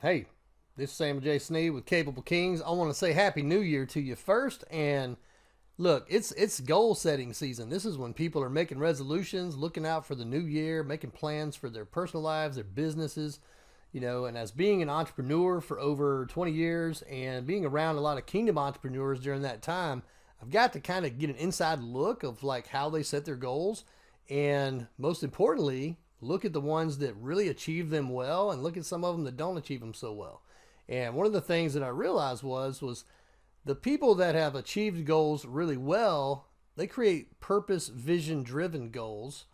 Hey, this is Sam J. Sneed with Capable Kings. I want to say Happy New Year to you first. And look, it's goal setting season. This is when people are making resolutions, looking out for the new year, making plans for their personal lives, their businesses. And as being an entrepreneur for over 20 years and being around a lot of kingdom entrepreneurs during that time, I've got to kind of get an inside look of like how they set their goals, and most importantly, look at the ones that really achieve them well and look at some of them that don't achieve them so well. And one of the things that I realized was the people that have achieved goals really well, they create purpose vision driven goals,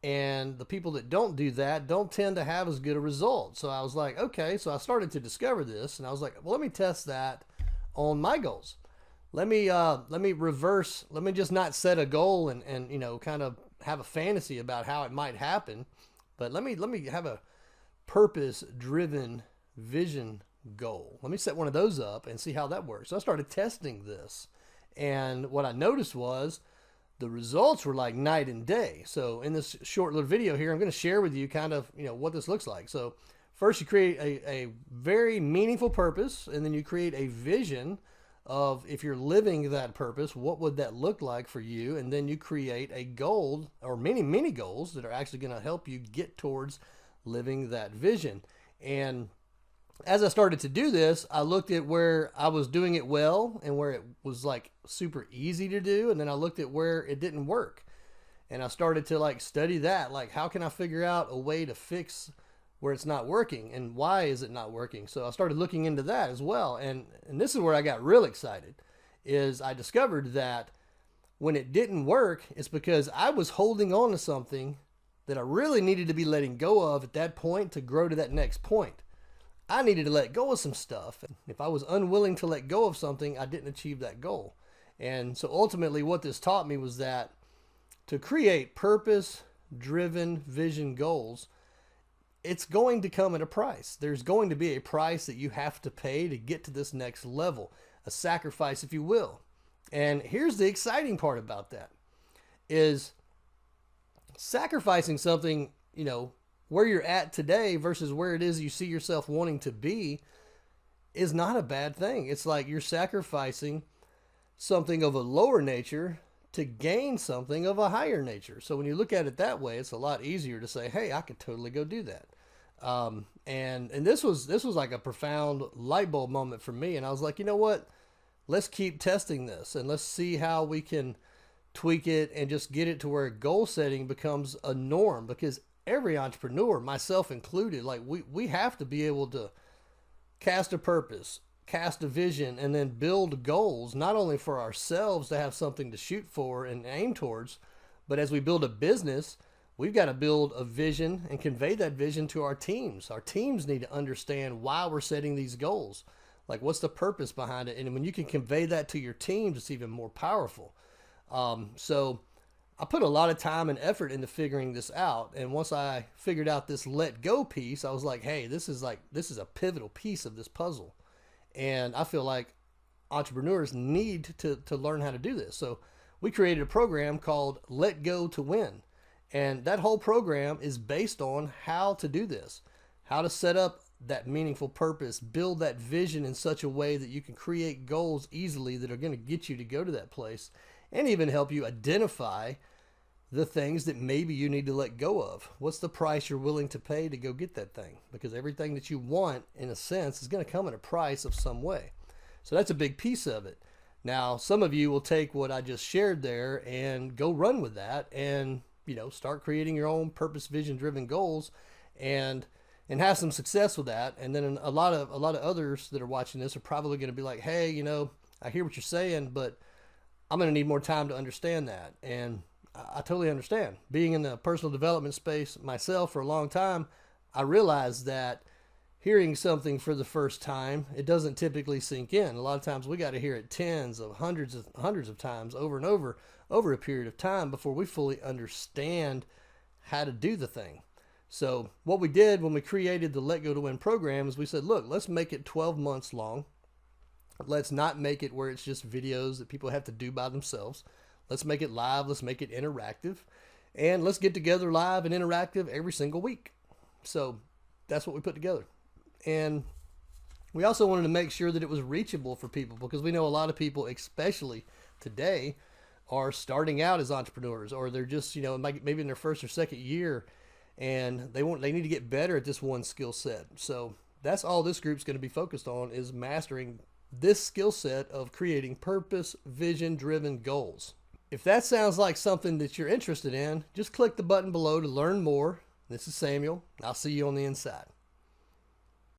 and the people that don't do that don't tend to have as good a result. So I was like, okay, so I started to discover this, and I was like, well, let me test that on my goals. Let me reverse. Let me just not set a goal and kind of have a fantasy about how it might happen, but let me have a purpose driven vision goal. Let me set one of those up and see how that works. So I started testing this, and what I noticed was the results were like night and day. So in this short little video here, I'm going to share with you kind of what this looks like. So first you create a very meaningful purpose, and then you create a vision of, if you're living that purpose, what would that look like for you? And then you create a goal or many goals that are actually going to help you get towards living that vision. And as I started to do this, I looked at where I was doing it well and where it was like super easy to do. And then I looked at where it didn't work. And I started to like study that. Like, how can I figure out a way to fix where it's not working and why is it not working? So I started looking into that as well. And this is where I got real excited, is I discovered that when it didn't work, it's because I was holding on to something that I really needed to be letting go of at that point to grow to that next point. I needed to let go of some stuff. If I was unwilling to let go of something, I didn't achieve that goal. And so ultimately what this taught me was that to create purpose driven vision goals, it's going to come at a price. There's going to be a price that you have to pay to get to this next level, a sacrifice, if you will. And here's the exciting part about that is sacrificing something, where you're at today versus where it is you see yourself wanting to be is not a bad thing. It's like you're sacrificing something of a lower nature to gain something of a higher nature. So when you look at it that way, it's a lot easier to say, hey, I could totally go do that. And this was like a profound light bulb moment for me. And I was like, you know what? Let's keep testing this and let's see how we can tweak it and just get it to where goal setting becomes a norm, because every entrepreneur, myself included, like we have to be able to cast a purpose, cast a vision, and then build goals, not only for ourselves to have something to shoot for and aim towards, but as we build a business, we've got to build a vision and convey that vision to our teams. Our teams need to understand why we're setting these goals. Like, what's the purpose behind it? And when you can convey that to your teams, it's even more powerful. So I put a lot of time and effort into figuring this out. And once I figured out this let go piece, I was like, hey, this is a pivotal piece of this puzzle. And I feel like entrepreneurs need to learn how to do this. So we created a program called Let Go to Win. And that whole program is based on how to do this, how to set up that meaningful purpose, build that vision in such a way that you can create goals easily that are going to get you to go to that place, and even help you identify the things that maybe you need to let go of. What's the price you're willing to pay to go get that thing? Because everything that you want, in a sense, is going to come at a price of some way. So that's a big piece of it. Now, some of you will take what I just shared there and go run with that and, start creating your own purpose vision driven goals and have some success with that. And then a lot of others that are watching this are probably going to be like, hey, I hear what you're saying, but I'm going to need more time to understand that. And I totally understand. Being in the personal development space myself for a long time, I realized that hearing something for the first time, it doesn't typically sink in. A lot of times we got to hear it tens of hundreds of times over and over a period of time before we fully understand how to do the thing. So what we did when we created the Let Go to Win program is we said, look, let's make it 12 months long. Let's not make it where it's just videos that people have to do by themselves. Let's make it live. Let's make it interactive. And let's get together live and interactive every single week. So that's what we put together. And We also wanted to make sure that it was reachable for people, because we know a lot of people, especially today, are starting out as entrepreneurs, or they're just, maybe in their first or second year, and they need to get better at this one skill set. So that's all this group's going to be focused on, is mastering this skill set of creating purpose, vision driven goals. If that sounds like something that you're interested in, just click the button below to learn more. This is Samuel. I'll see you on the inside.